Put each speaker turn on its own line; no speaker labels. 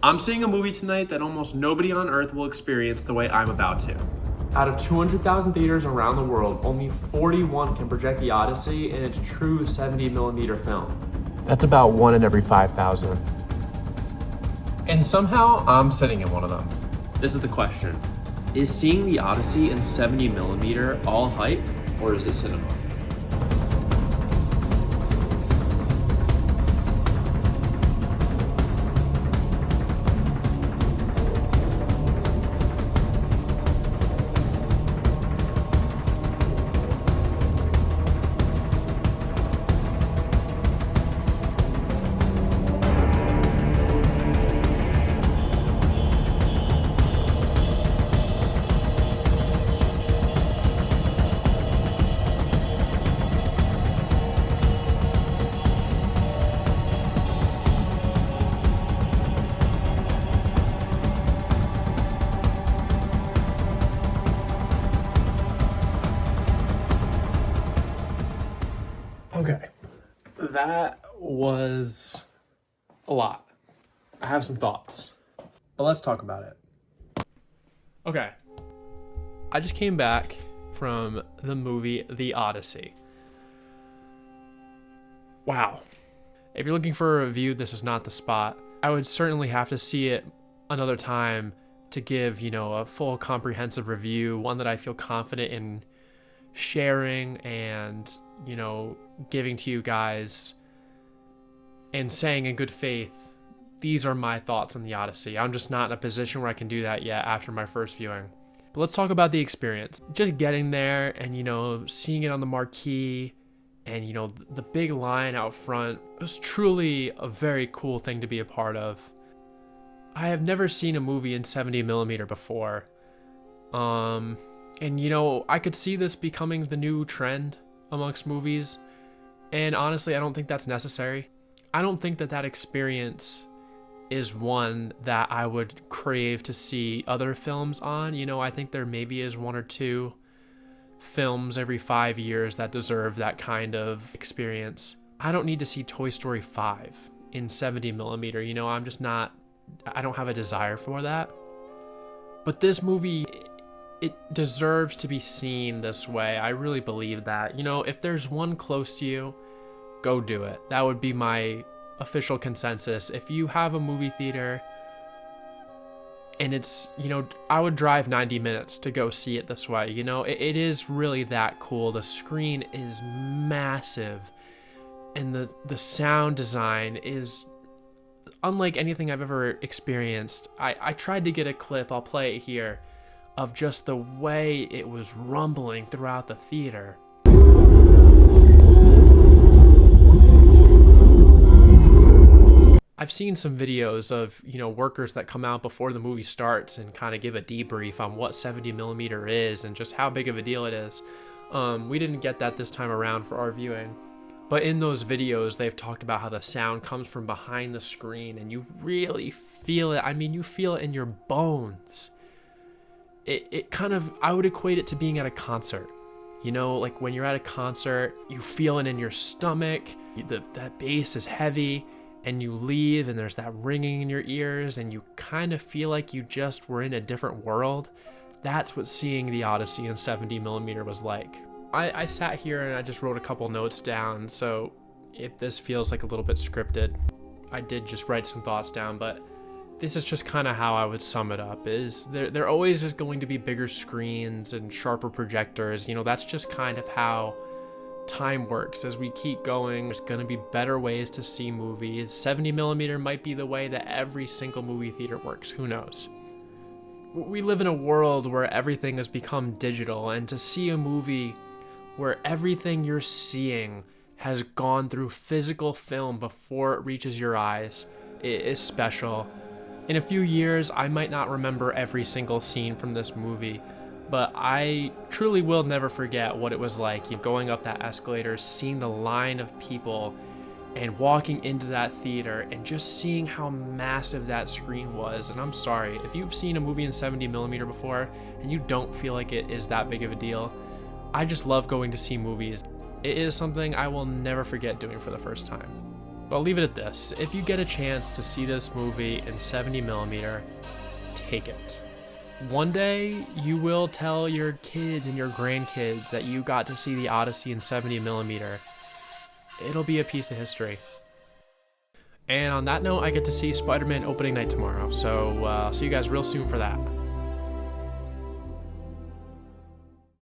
I'm seeing a movie tonight that almost nobody on earth will experience the way I'm about to.
Out of 200,000 theaters around the world, only 41 can project the Odyssey in its true 70mm film.
That's about 1 in every 5,000.
And somehow I'm sitting in one of them. This is the question. Is seeing the Odyssey in 70mm all hype, or is it cinema? Okay, that was a lot. I have some thoughts, but let's talk about it. Okay, I just came back from the movie The Odyssey. Wow. If you're looking for a review, this is not the spot. I would certainly have to see it another time to give, a full comprehensive review, one that I feel confident in sharing and, giving to you guys and saying in good faith, these are my thoughts on the Odyssey. I'm just not in a position where I can do that yet after my first viewing. But let's talk about the experience. Just getting there and, seeing it on the marquee and, the big line out front was truly a very cool thing to be a part of. I have never seen a movie in 70mm before. And, I could see this becoming the new trend amongst movies. And honestly, I don't think that's necessary. I don't think that experience is one that I would crave to see other films on. I think there maybe is 1 or 2 films every 5 years that deserve that kind of experience. I don't need to see Toy Story 5 in 70mm. I don't have a desire for that. But this movie, it deserves to be seen this way. I really believe that. If there's one close to you, go do it. That would be my official consensus. If you have a movie theater and it's, I would drive 90 minutes to go see it this way. It is really that cool. The screen is massive and the sound design is unlike anything I've ever experienced. I tried to get a clip, I'll play it here, of just the way it was rumbling throughout the theater. I've seen some videos of, workers that come out before the movie starts and kind of give a debrief on what 70mm is and just how big of a deal it is. We didn't get that this time around for our viewing. But in those videos, they've talked about how the sound comes from behind the screen and you really feel it. I mean, you feel it in your bones. It kind of, I would equate it to being at a concert. Like when you're at a concert, you feel it in your stomach, that bass is heavy, and you leave and there's that ringing in your ears and you kind of feel like you just were in a different world. That's what seeing the Odyssey in 70mm was like. I sat here and I just wrote a couple notes down, so if this feels like a little bit scripted, I did just write some thoughts down, but this is just kind of how I would sum it up. Is there always is going to be bigger screens and sharper projectors. That's just kind of how time works. As we keep going, there's going to be better ways to see movies. 70mm might be the way that every single movie theater works. Who knows? We live in a world where everything has become digital, and to see a movie where everything you're seeing has gone through physical film before it reaches your eyes, it is special. In a few years, I might not remember every single scene from this movie, but I truly will never forget what it was like, going up that escalator, seeing the line of people, and walking into that theater, and just seeing how massive that screen was. And I'm sorry, if you've seen a movie in 70mm before, and you don't feel like it is that big of a deal, I just love going to see movies. It is something I will never forget doing for the first time. But I'll leave it at this. If you get a chance to see this movie in 70mm, take it. One day, you will tell your kids and your grandkids that you got to see the Odyssey in 70mm. It'll be a piece of history. And on that note, I get to see Spider-Man opening night tomorrow, so see you guys real soon for that.